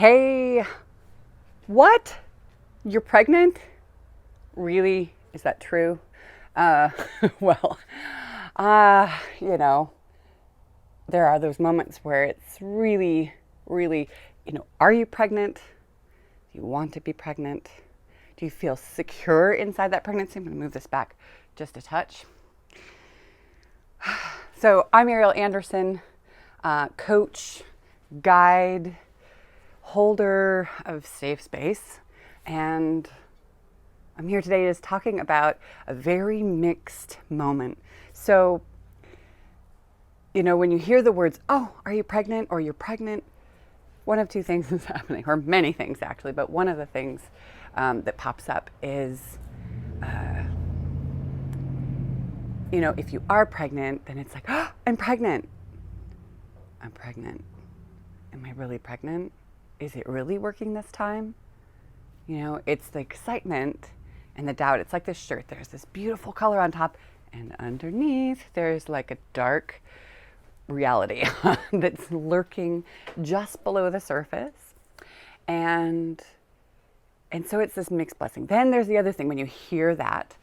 Hey, what? You're pregnant? Really? Is that true? Uh, well, uh, you know, there are those moments where it's really, are you pregnant? Do you want to be pregnant? Do you feel secure inside that pregnancy? I'm going to move this back just a touch. So, I'm Ariel Anderson, coach, guide, holder of safe space, and I'm here today is talking about a very mixed moment. So, when you hear the words, oh, are you pregnant or you're pregnant, one of two things is happening, or many things actually, but one of the things that pops up is, if you are pregnant, then it's like, oh, I'm pregnant. I'm pregnant. Am I really pregnant? Is it really working this time? It's the excitement and the doubt. It's like this shirt. There's this beautiful color on top, and underneath there's like a dark reality that's lurking just below the surface. And so it's this mixed blessing. Then there's the other thing when you hear that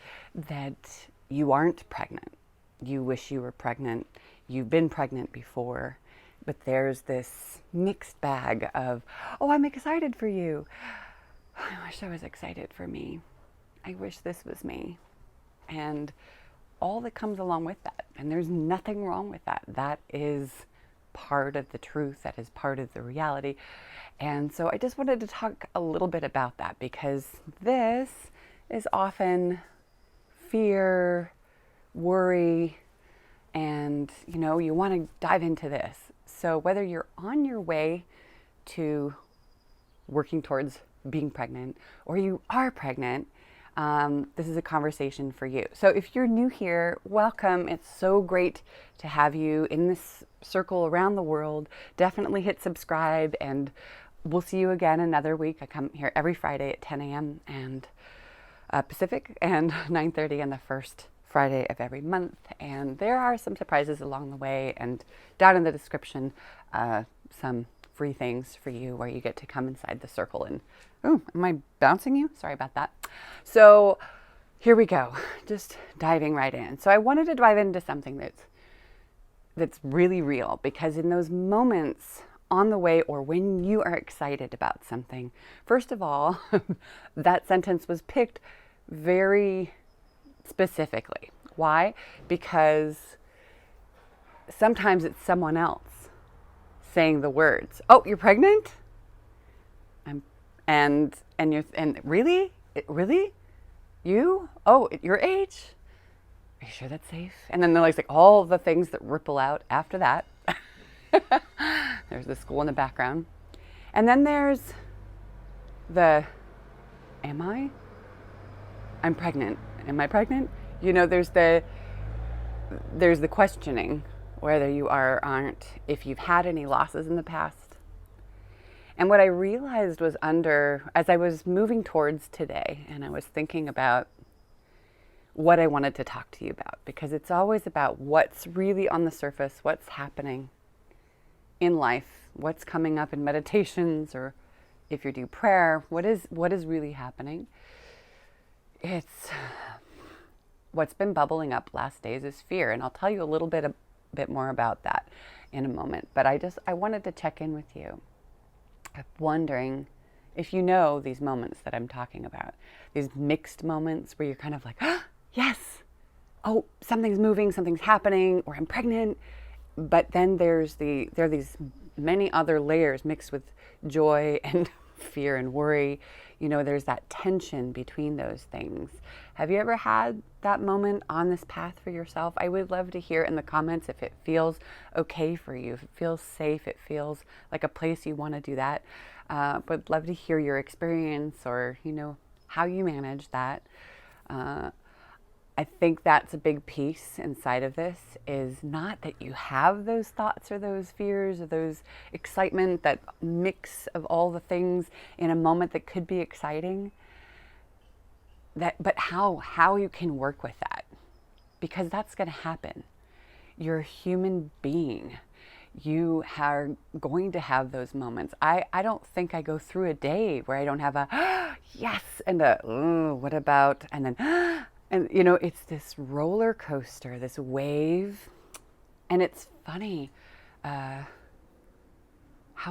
you aren't pregnant. You wish you were pregnant. You've been pregnant before. But there's this mixed bag of, oh, I'm excited for you. I wish I was excited for me. I wish this was me. And all that comes along with that. And there's nothing wrong with that. That is part of the truth. That is part of the reality. And so I just wanted to talk a little bit about that, because this is often fear, worry, and you want to dive into this. So whether you're on your way to working towards being pregnant or you are pregnant, this is a conversation for you. So if you're new here, welcome. It's so great to have you in this circle around the world. Definitely hit subscribe, and we'll see you again another week. I come here every Friday at 10 a.m. and Pacific, and 9:30 on the first Friday of every month. And there are some surprises along the way, and down in the description, some free things for you where you get to come inside the circle. And oh, am I bouncing you? Sorry about that. So here we go, just diving right in. So I wanted to dive into something that's really real, because in those moments on the way, or when you are excited about something, first of all, that sentence was picked very specifically. Why? Because sometimes it's someone else saying the words, "Oh, you're pregnant?" And really? Really? You? Oh, at your age? Are you sure that's safe? And then there's like all the things that ripple out after that. There's the school in the background. And then there's the, am I? I'm pregnant. Am I pregnant? There's the questioning whether you are or aren't, if you've had any losses in the past. And what I realized was as I was moving towards today, and I was thinking about what I wanted to talk to you about, because it's always about what's really on the surface, what's happening in life, what's coming up in meditations, or if you do prayer, what is really happening. It's what's been bubbling up last days is fear, and I'll tell you a bit more about that in a moment. But I wanted to check in with you. I'm wondering if you know these moments that I'm talking about, these mixed moments where you're kind of like, oh, yes, oh, something's moving, something's happening, or I'm pregnant. But then there are these many other layers mixed with joy and fear and worry. There's that tension between those things. Have you ever had that moment on this path for yourself? I would love to hear in the comments if it feels okay for you, if it feels safe, it feels like a place you want to do that. Would love to hear your experience, or, how you manage that. I think that's a big piece inside of this, is not that you have those thoughts or those fears or those excitement, that mix of all the things in a moment that could be exciting, but how you can work with that, because that's going to happen. You're a human being. you are going to have those moments. I don't think I go through a day where I don't have a yes and a what about, and then and it's this roller coaster, this wave. And it's funny how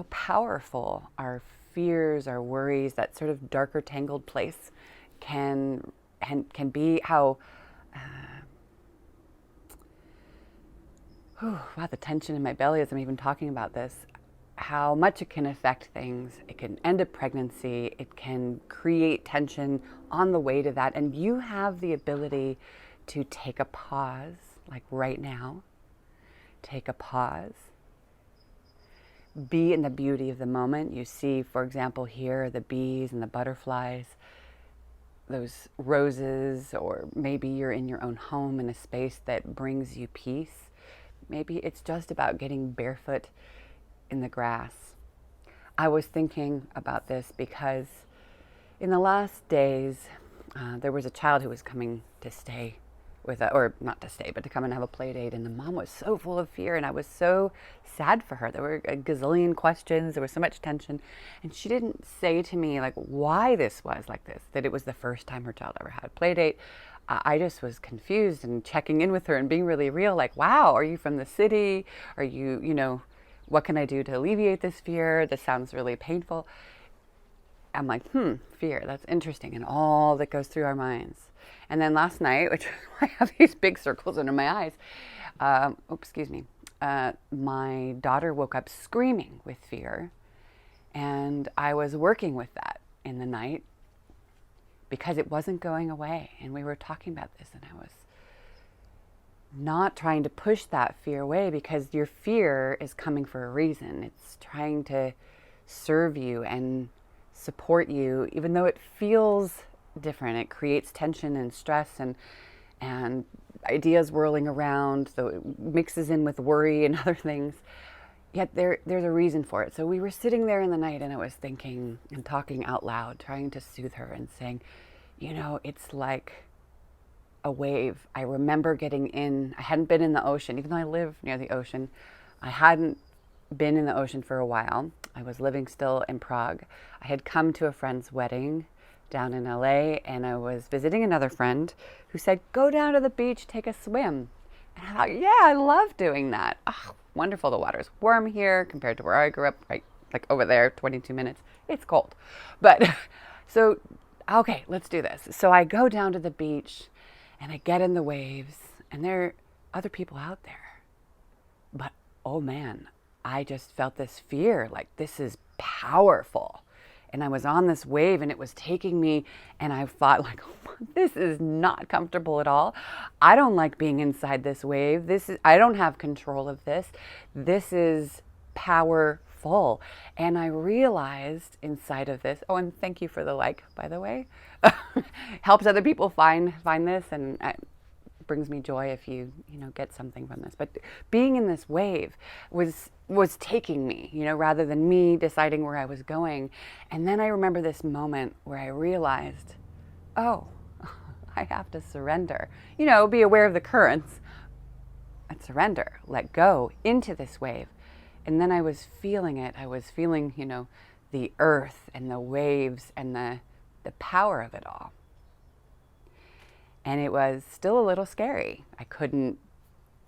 powerful our fears, our worries, that sort of darker tangled place can be. How wow, the tension in my belly as I'm even talking about this, how much it can affect things. It can end a pregnancy. It can create tension on the way to that. And you have the ability to take a pause, like right now. Take a pause. Be in the beauty of the moment. You see, for example, here, the bees and the butterflies, those roses, or maybe you're in your own home in a space that brings you peace. Maybe it's just about getting barefoot in the grass. I was thinking about this because in the last days, there was a child who was coming to stay with, or not to stay, but to come and have a play date. And the mom was so full of fear, and I was so sad for her. There were a gazillion questions. There was so much tension. And she didn't say to me like why this was like this, that it was the first time her child ever had a play date. I just was confused and checking in with her and being really real, like, wow, are you from the city? Are you, what can I do to alleviate this fear? This sounds really painful. I'm like, fear, that's interesting, and all that goes through our minds. And then last night, which I have these big circles under my eyes, my daughter woke up screaming with fear, and I was working with that in the night because it wasn't going away. And we were talking about this, and I was not trying to push that fear away, because your fear is coming for a reason. It's trying to serve you and support you, even though it feels different. It creates tension and stress and ideas whirling around, so it mixes in with worry and other things. Yet there's a reason for it. So we were sitting there in the night, and I was thinking and talking out loud, trying to soothe her and saying, it's like a wave. I remember getting in. I hadn't been in the ocean, even though I live near the ocean. I hadn't been in the ocean for a while. I was living still in Prague. I had come to a friend's wedding down in LA, and I was visiting another friend who said, go down to the beach, take a swim. And I thought, yeah, I love doing that. Oh, wonderful. The water's warm here compared to where I grew up, right? Like over there, 22 minutes. It's cold. But so, okay, let's do this. So I go down to the beach and I get in the waves, and there are other people out there. But oh man, I just felt this fear, like this is powerful. And I was on this wave, and it was taking me, and I thought like, this is not comfortable at all. I don't like being inside this wave. I don't have control of this. This is powerful. And I realized inside of this, oh, and thank you for the like, by the way, helps other people find this, and brings me joy if you get something from this. But being in this wave was taking me, rather than me deciding where I was going. And then I remember this moment where I realized, oh, I have to surrender. Be aware of the currents and surrender, let go into this wave. And then I was feeling it. I was feeling, the earth and the waves and the power of it all. And it was still a little scary. I couldn't,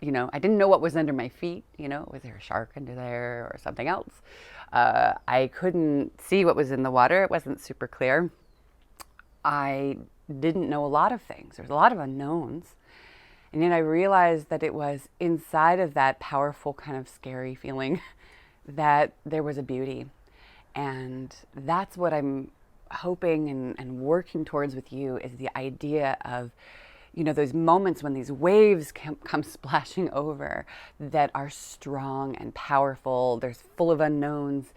I didn't know what was under my feet. Was there a shark under there or something else? I couldn't see what was in the water. It wasn't super clear. I didn't know a lot of things. There was a lot of unknowns. And then I realized that it was inside of that powerful kind of scary feeling that there was a beauty. And that's what I'm hoping and working towards with you, is the idea of, those moments when these waves come splashing over that are strong and powerful. They're full of unknowns,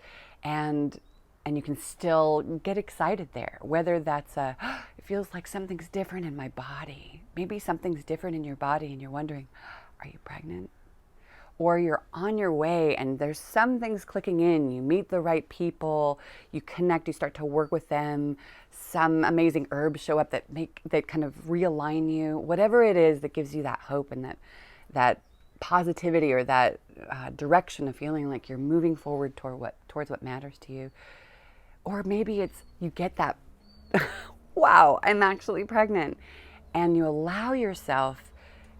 and you can still get excited there. Whether that's it feels like something's different in my body. Maybe something's different in your body, and you're wondering, are you pregnant? Or you're on your way and there's some things clicking in. You meet the right people, you connect, you start to work with them. Some amazing herbs show up that kind of realign you. Whatever it is that gives you that hope and that positivity or that direction of feeling like you're moving forward towards what matters to you. Or maybe it's you get that, wow, I'm actually pregnant. And you allow yourself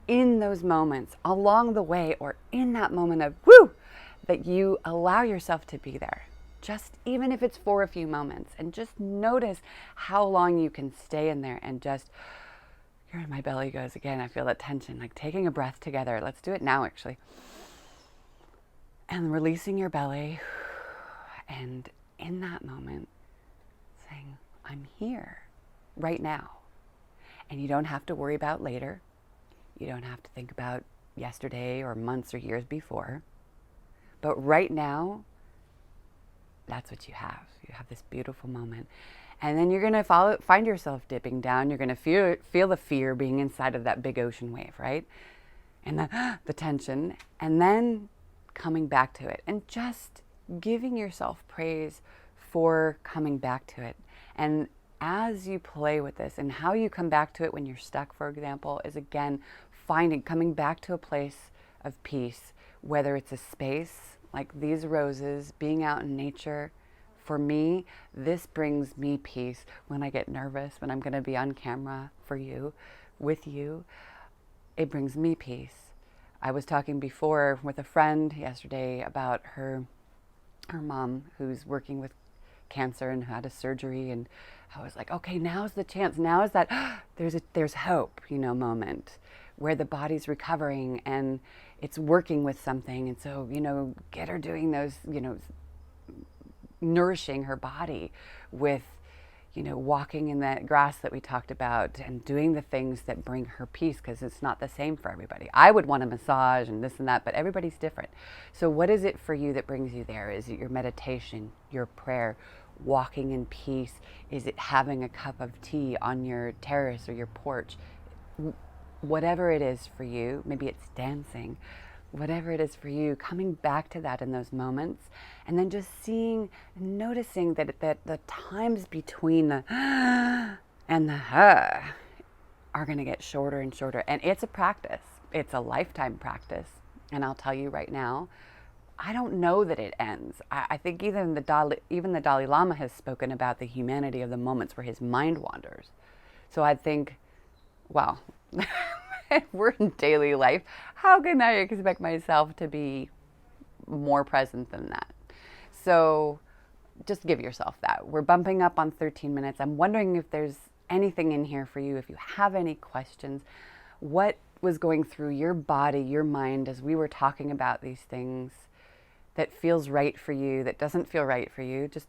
in those moments along the way, or in that moment of woo, that you allow yourself to be there. Just even if it's for a few moments, and just notice how long you can stay in there and just, here my belly goes again. I feel that tension, like taking a breath together. Let's do it now, actually. And releasing your belly. And in that moment, saying, I'm here right now. And you don't have to worry about later. You don't have to think about yesterday or months or years before. But right now, that's what you have. You have this beautiful moment. And then you're going to find yourself dipping down. You're going to feel the fear being inside of that big ocean wave, right? And the tension. And then coming back to it. And just giving yourself praise for coming back to it. And as you play with this, and how you come back to it when you're stuck, for example, is again, coming back to a place of peace, whether it's a space like these roses, being out in nature. For me, this brings me peace when I get nervous, when I'm going to be on camera for you, with you. It brings me peace. I was talking before with a friend yesterday about her mom who's working with cancer and had a surgery, and I was like, okay, now's the chance. Now is that there's hope, moment where the body's recovering and it's working with something. And so, get her doing those, nourishing her body with, walking in that grass that we talked about and doing the things that bring her peace, because it's not the same for everybody. I would want a massage and this and that, but everybody's different. So what is it for you that brings you there? Is it your meditation, your prayer, walking in peace? Is it having a cup of tea on your terrace or your porch? Whatever it is for you, maybe it's dancing, whatever it is for you, coming back to that in those moments, and then just noticing that the times between the and the are going to get shorter and shorter. And it's a practice. It's a lifetime practice. And I'll tell you right now, I don't know that it ends. I think even the Dalai Lama has spoken about the humanity of the moments where his mind wanders. So I think, well, we're in daily life. How can I expect myself to be more present than that? So just give yourself that. We're bumping up on 13 minutes. I'm wondering if there's anything in here for you. If you have any questions, what was going through your body, your mind, as we were talking about these things that feels right for you, that doesn't feel right for you, just,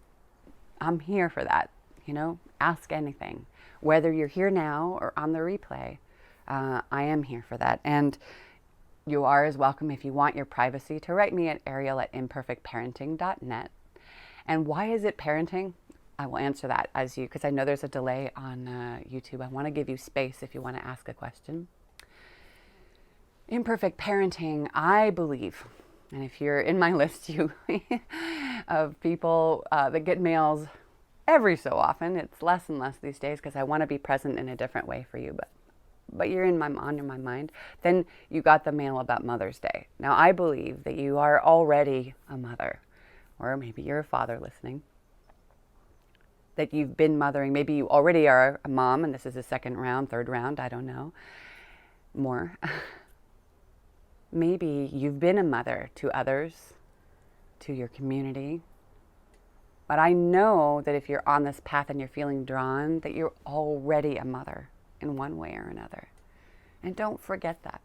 I'm here for that. Ask anything, whether you're here now or on the replay. I am here for that. And you are as welcome, if you want your privacy, to write me at ariel@imperfectparenting.net. And why is it parenting? I will answer that because I know there's a delay on YouTube. I want to give you space if you want to ask a question. Imperfect parenting, I believe, and if you're in my list of people that get mails every so often, it's less and less these days because I want to be present in a different way for you, but you're on my mind, then you got the mail about Mother's Day. Now, I believe that you are already a mother, or maybe you're a father listening, that you've been mothering. Maybe you already are a mom, and this is the second round, third round, I don't know, more. Maybe you've been a mother to others, to your community. But I know that if you're on this path and you're feeling drawn, that you're already a mother in one way or another. And don't forget that.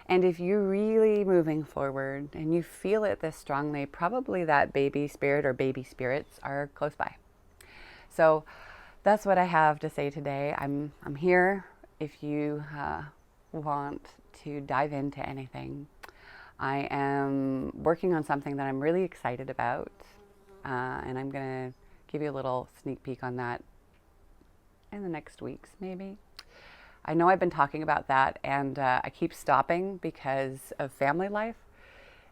And if you're really moving forward and you feel it this strongly, probably that baby spirit or baby spirits are close by. So that's what I have to say today. I'm here if you want to dive into anything. I am working on something that I'm really excited about, and I'm going to give you a little sneak peek on that in the next weeks, maybe. I know I've been talking about that, and I keep stopping because of family life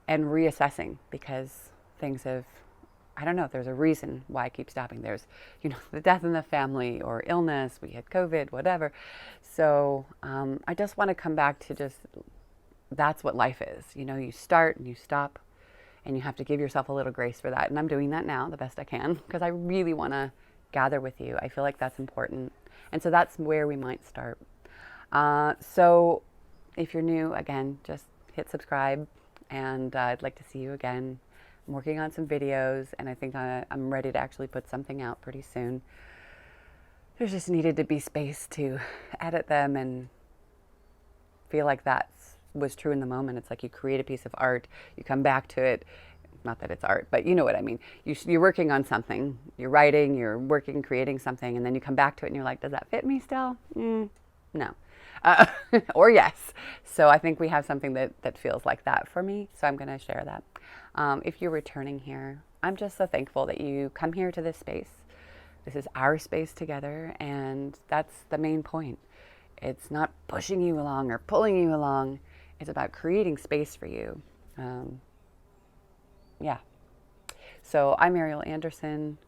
and reassessing because things have, I don't know if there's a reason why I keep stopping. There's, the death in the family or illness, we had COVID, whatever. So I just want to come back to just that's what life is. You know, you start and you stop, and you have to give yourself a little grace for that. And I'm doing that now the best I can because I really want to gather with you. I feel like that's important. And so that's where we might start. So if you're new, again, just hit subscribe, and I'd like to see you again. I'm working on some videos, and I think I'm ready to actually put something out pretty soon. There just needed to be space to edit them and feel like that was true in the moment. It's like you create a piece of art, you come back to it. Not that it's art, but you know what I mean. You're working on something, you're writing, you're working, creating something, and then you come back to it and you're like, does that fit me still? No. Or yes. So I think we have something that feels like that for me. So I'm going to share that. If you're returning here, I'm just so thankful that you come here to this space. This is our space together, and that's the main point. It's not pushing you along or pulling you along. It's about creating space for you. Yeah. So I'm Ariel Anderson,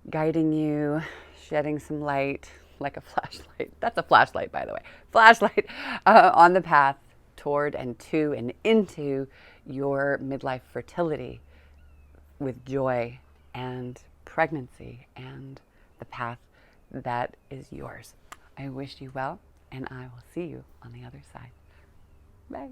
guiding you, shedding some light, like a flashlight. That's a flashlight, by the way. Flashlight on the path toward and to and into your midlife fertility with joy and pregnancy and the path that is yours. I wish you well, and I will see you on the other side. Bye.